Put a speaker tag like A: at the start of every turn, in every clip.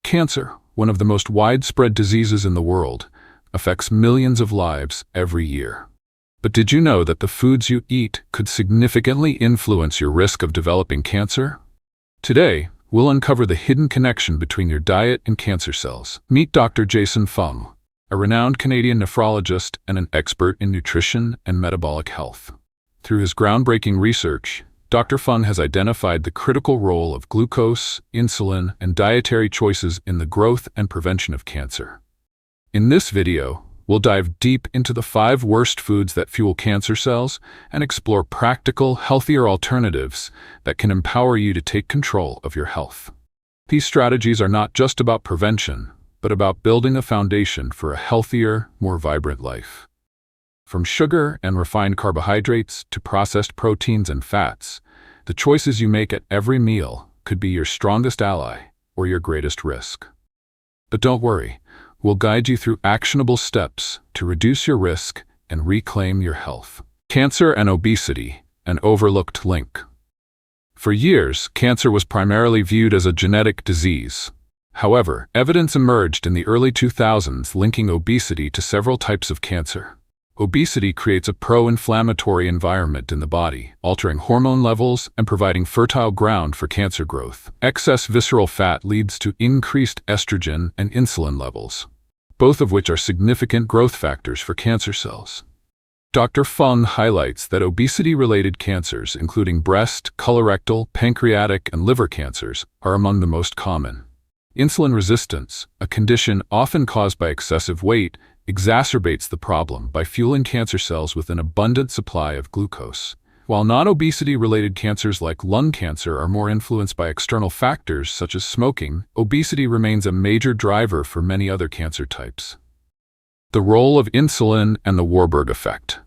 A: Cancer, one of the most widespread diseases in the world, affects millions of lives every year. But did you know that the foods you eat could significantly influence your risk of developing cancer? Today, we'll uncover the hidden connection between your diet and cancer cells. Meet Dr. Jason Fung, a renowned Canadian nephrologist and an expert in nutrition and metabolic health. Through his groundbreaking research, Dr. Fung has identified the critical role of glucose, insulin, and dietary choices in the growth and prevention of cancer. In this video, we'll dive deep into the 5 worst foods that fuel cancer cells and explore practical, healthier alternatives that can empower you to take control of your health. These strategies are not just about prevention, but about building a foundation for a healthier, more vibrant life. From sugar and refined carbohydrates to processed proteins and fats, the choices you make at every meal could be your strongest ally or your greatest risk. But don't worry, we'll guide you through actionable steps to reduce your risk and reclaim your health. Cancer and obesity, an overlooked link. For years, cancer was primarily viewed as a genetic disease. However, evidence emerged in the early 2000s linking obesity to several types of cancer. Obesity creates a pro-inflammatory environment in the body, altering hormone levels and providing fertile ground for cancer growth. Excess visceral fat leads to increased estrogen and insulin levels, both of which are significant growth factors for cancer cells. Dr. Fung highlights that obesity-related cancers, including breast, colorectal, pancreatic, and liver cancers, are among the most common. Insulin resistance, a condition often caused by excessive weight, exacerbates the problem by fueling cancer cells with an abundant supply of glucose. While non-obesity-related cancers like lung cancer are more influenced by external factors such as smoking, obesity remains a major driver for many other cancer types. The role of insulin and the Warberg effect.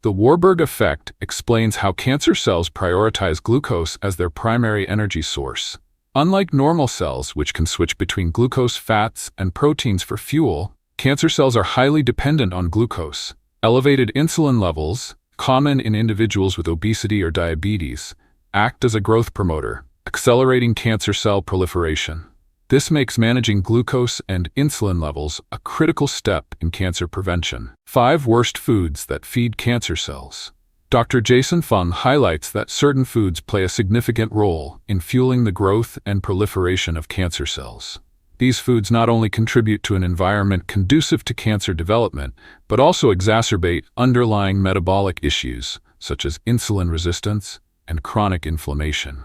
A: The Warberg effect explains how cancer cells prioritize glucose as their primary energy source. Unlike normal cells, which can switch between glucose, fats, and proteins for fuel, cancer cells are highly dependent on glucose. Elevated insulin levels, common in individuals with obesity or diabetes, act as a growth promoter, accelerating cancer cell proliferation. This makes managing glucose and insulin levels a critical step in cancer prevention. 5 worst foods that feed cancer cells. Dr. Jason Fung highlights that certain foods play a significant role in fueling the growth and proliferation of cancer cells. These foods not only contribute to an environment conducive to cancer development, but also exacerbate underlying metabolic issues, such as insulin resistance and chronic inflammation.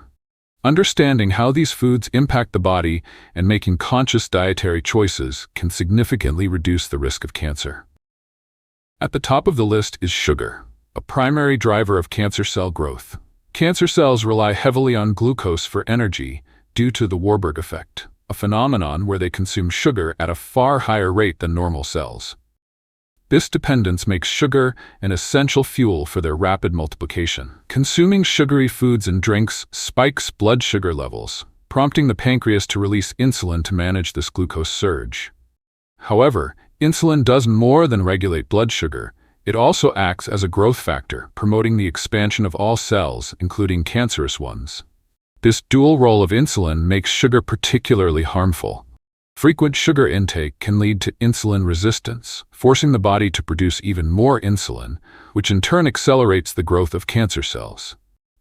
A: Understanding how these foods impact the body and making conscious dietary choices can significantly reduce the risk of cancer. At the top of the list is sugar, a primary driver of cancer cell growth. Cancer cells rely heavily on glucose for energy due to the Warberg effect, a phenomenon where they consume sugar at a far higher rate than normal cells. This dependence makes sugar an essential fuel for their rapid multiplication. Consuming sugary foods and drinks spikes blood sugar levels, prompting the pancreas to release insulin to manage this glucose surge. However, insulin does more than regulate blood sugar. It also acts as a growth factor, promoting the expansion of all cells, including cancerous ones. This dual role of insulin makes sugar particularly harmful. Frequent sugar intake can lead to insulin resistance, forcing the body to produce even more insulin, which in turn accelerates the growth of cancer cells.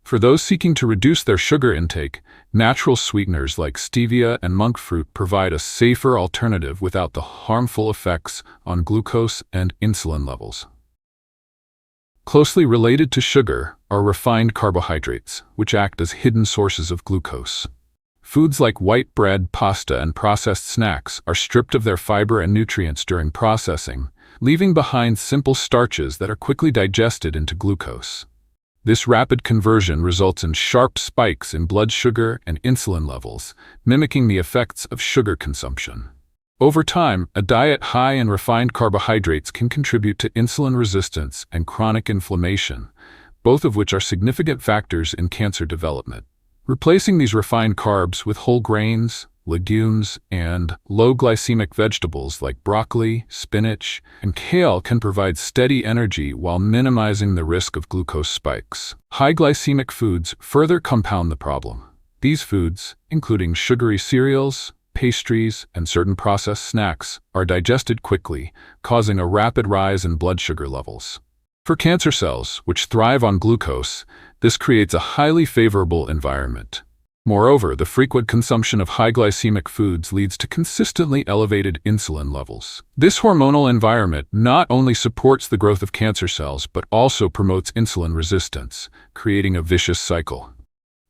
A: For those seeking to reduce their sugar intake, natural sweeteners like stevia and monk fruit provide a safer alternative without the harmful effects on glucose and insulin levels. Closely related to sugar are refined carbohydrates, which act as hidden sources of glucose. Foods like white bread, pasta, and processed snacks are stripped of their fiber and nutrients during processing, leaving behind simple starches that are quickly digested into glucose. This rapid conversion results in sharp spikes in blood sugar and insulin levels, mimicking the effects of sugar consumption. Over time, a diet high in refined carbohydrates can contribute to insulin resistance and chronic inflammation, both of which are significant factors in cancer development. Replacing these refined carbs with whole grains, legumes, and low-glycemic vegetables like broccoli, spinach, and kale can provide steady energy while minimizing the risk of glucose spikes. High-glycemic foods further compound the problem. These foods, including sugary cereals, pastries, and certain processed snacks are digested quickly, causing a rapid rise in blood sugar levels. For cancer cells, which thrive on glucose, this creates a highly favorable environment. Moreover, the frequent consumption of high-glycemic foods leads to consistently elevated insulin levels. This hormonal environment not only supports the growth of cancer cells, but also promotes insulin resistance, creating a vicious cycle.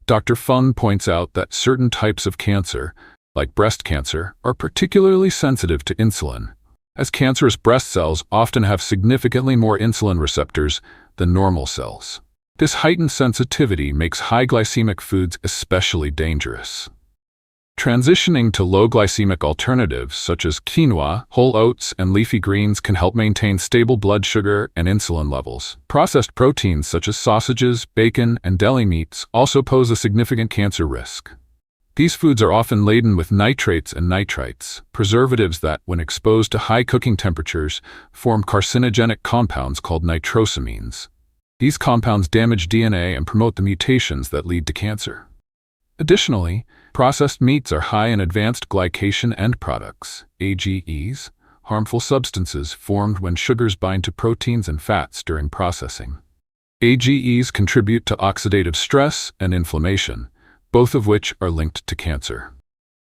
A: Dr. Fung points out that certain types of cancer, like breast cancer, are particularly sensitive to insulin, as cancerous breast cells often have significantly more insulin receptors than normal cells. This heightened sensitivity makes high-glycemic foods especially dangerous. Transitioning to low-glycemic alternatives such as quinoa, whole oats, and leafy greens can help maintain stable blood sugar and insulin levels. Processed proteins such as sausages, bacon, and deli meats also pose a significant cancer risk. These foods are often laden with nitrates and nitrites, preservatives that, when exposed to high cooking temperatures, form carcinogenic compounds called nitrosamines. These compounds damage DNA and promote the mutations that lead to cancer. Additionally, processed meats are high in advanced glycation end products, AGEs, harmful substances formed when sugars bind to proteins and fats during processing. AGEs contribute to oxidative stress and inflammation, both of which are linked to cancer.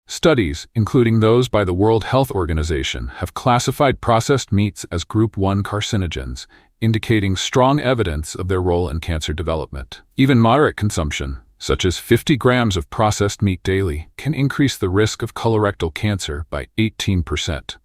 A: Studies, including those by the World Health Organization, have classified processed meats as Group 1 carcinogens, indicating strong evidence of their role in cancer development. Even moderate consumption, such as 50 grams of processed meat daily, can increase the risk of colorectal cancer by 18%.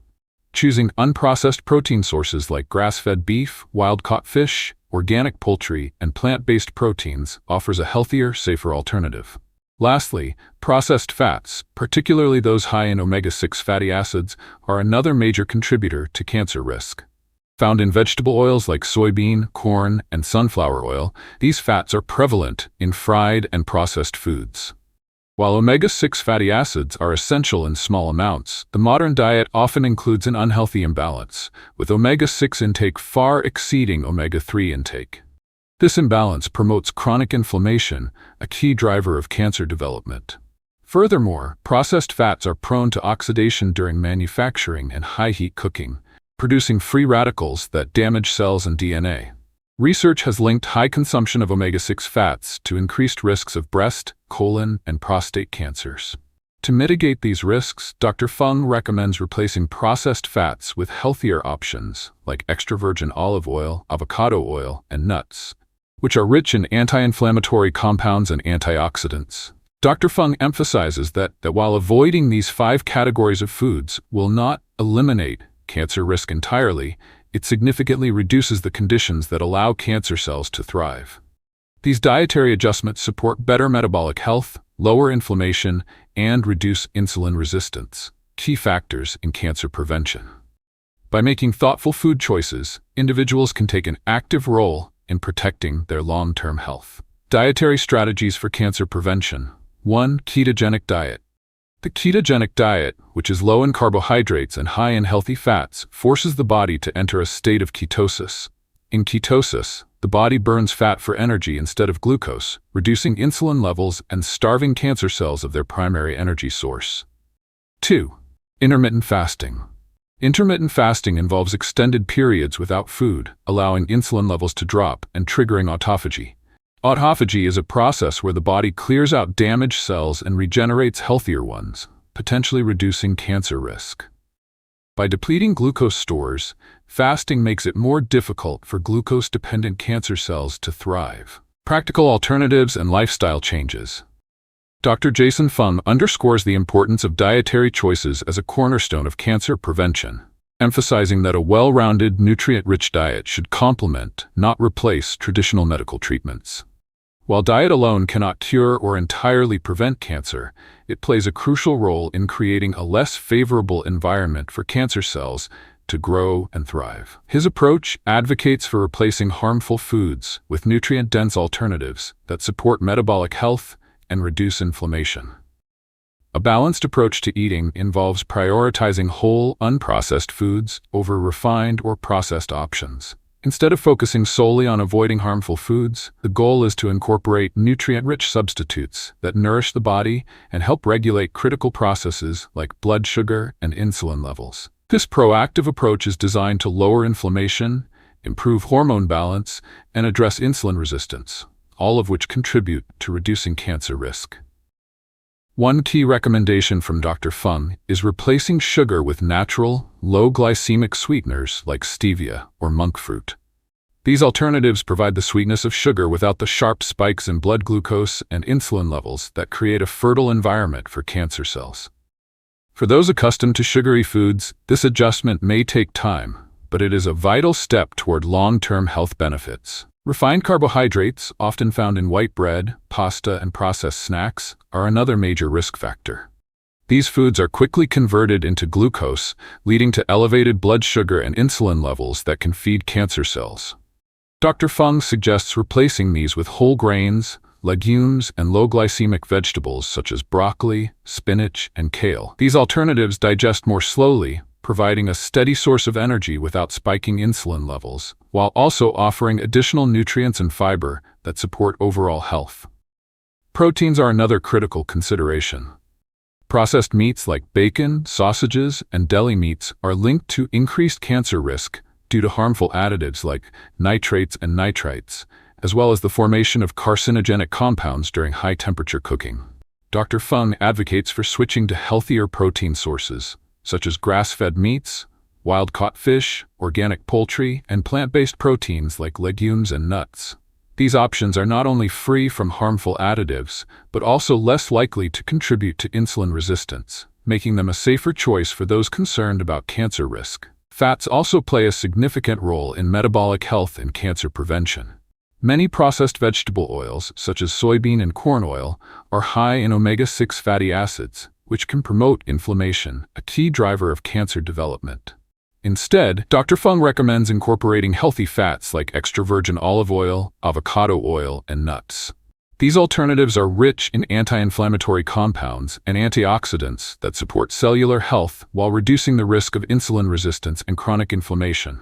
A: Choosing unprocessed protein sources like grass-fed beef, wild-caught fish, organic poultry, and plant-based proteins offers a healthier, safer alternative. Lastly, processed fats, particularly those high in omega-6 fatty acids, are another major contributor to cancer risk. Found in vegetable oils like soybean, corn, and sunflower oil, these fats are prevalent in fried and processed foods. While omega-6 fatty acids are essential in small amounts, the modern diet often includes an unhealthy imbalance, with omega-6 intake far exceeding omega-3 intake. This imbalance promotes chronic inflammation, a key driver of cancer development. Furthermore, processed fats are prone to oxidation during manufacturing and high-heat cooking, producing free radicals that damage cells and DNA. Research has linked high consumption of omega-6 fats to increased risks of breast, colon, and prostate cancers. To mitigate these risks, Dr. Fung recommends replacing processed fats with healthier options like extra virgin olive oil, avocado oil, and nuts, which are rich in anti-inflammatory compounds and antioxidants. Dr. Fung emphasizes that while avoiding these 5 categories of foods will not eliminate cancer risk entirely, it significantly reduces the conditions that allow cancer cells to thrive. These dietary adjustments support better metabolic health, lower inflammation, and reduce insulin resistance, key factors in cancer prevention. By making thoughtful food choices, individuals can take an active role in protecting their long-term health. Dietary strategies for cancer prevention. 1. Ketogenic diet. The ketogenic diet, which is low in carbohydrates and high in healthy fats, forces the body to enter a state of ketosis. In ketosis, the body burns fat for energy instead of glucose, reducing insulin levels and starving cancer cells of their primary energy source. 2. Intermittent fasting. Intermittent fasting involves extended periods without food, allowing insulin levels to drop and triggering autophagy. Autophagy is a process where the body clears out damaged cells and regenerates healthier ones, potentially reducing cancer risk. By depleting glucose stores, fasting makes it more difficult for glucose-dependent cancer cells to thrive. Practical alternatives and lifestyle changes. Dr. Jason Fung underscores the importance of dietary choices as a cornerstone of cancer prevention, emphasizing that a well-rounded, nutrient-rich diet should complement, not replace, traditional medical treatments. While diet alone cannot cure or entirely prevent cancer, it plays a crucial role in creating a less favorable environment for cancer cells to grow and thrive. His approach advocates for replacing harmful foods with nutrient-dense alternatives that support metabolic health and reduce inflammation. A balanced approach to eating involves prioritizing whole, unprocessed foods over refined or processed options. Instead of focusing solely on avoiding harmful foods, the goal is to incorporate nutrient-rich substitutes that nourish the body and help regulate critical processes like blood sugar and insulin levels. This proactive approach is designed to lower inflammation, improve hormone balance, and address insulin resistance, all of which contribute to reducing cancer risk. One key recommendation from Dr. Fung is replacing sugar with natural, low-glycemic sweeteners like stevia or monk fruit. These alternatives provide the sweetness of sugar without the sharp spikes in blood glucose and insulin levels that create a fertile environment for cancer cells. For those accustomed to sugary foods, this adjustment may take time, but it is a vital step toward long-term health benefits. Refined carbohydrates, often found in white bread, pasta, and processed snacks, are another major risk factor. These foods are quickly converted into glucose, leading to elevated blood sugar and insulin levels that can feed cancer cells. Dr. Fung suggests replacing these with whole grains, legumes, and low-glycemic vegetables such as broccoli, spinach, and kale. These alternatives digest more slowly, providing a steady source of energy without spiking insulin levels, while also offering additional nutrients and fiber that support overall health. Proteins are another critical consideration. Processed meats like bacon, sausages, and deli meats are linked to increased cancer risk due to harmful additives like nitrates and nitrites, as well as the formation of carcinogenic compounds during high-temperature cooking. Dr. Fung advocates for switching to healthier protein sources, such as grass-fed meats, wild-caught fish, organic poultry, and plant-based proteins like legumes and nuts. These options are not only free from harmful additives, but also less likely to contribute to insulin resistance, making them a safer choice for those concerned about cancer risk. Fats also play a significant role in metabolic health and cancer prevention. Many processed vegetable oils, such as soybean and corn oil, are high in omega-6 fatty acids, which can promote inflammation, a key driver of cancer development. Instead, Dr. Fung recommends incorporating healthy fats like extra virgin olive oil, avocado oil, and nuts. These alternatives are rich in anti-inflammatory compounds and antioxidants that support cellular health while reducing the risk of insulin resistance and chronic inflammation.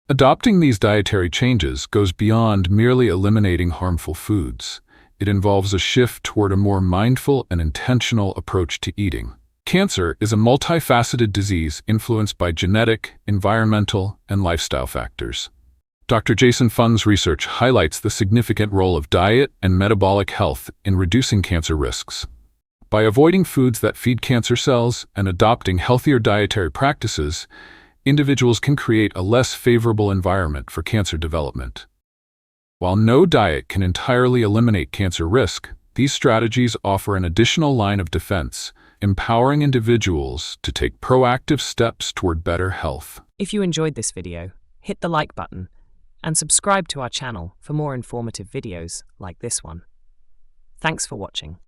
A: Adopting these dietary changes goes beyond merely eliminating harmful foods. It involves a shift toward a more mindful and intentional approach to eating. Cancer is a multifaceted disease influenced by genetic, environmental, and lifestyle factors. Dr. Jason Fung's research highlights the significant role of diet and metabolic health in reducing cancer risks. By avoiding foods that feed cancer cells and adopting healthier dietary practices, individuals can create a less favorable environment for cancer development. While no diet can entirely eliminate cancer risk, these strategies offer an additional line of defense, empowering individuals to take proactive steps toward better health.
B: If you enjoyed this video, hit the like button and subscribe to our channel for more informative videos like this one. Thanks for watching.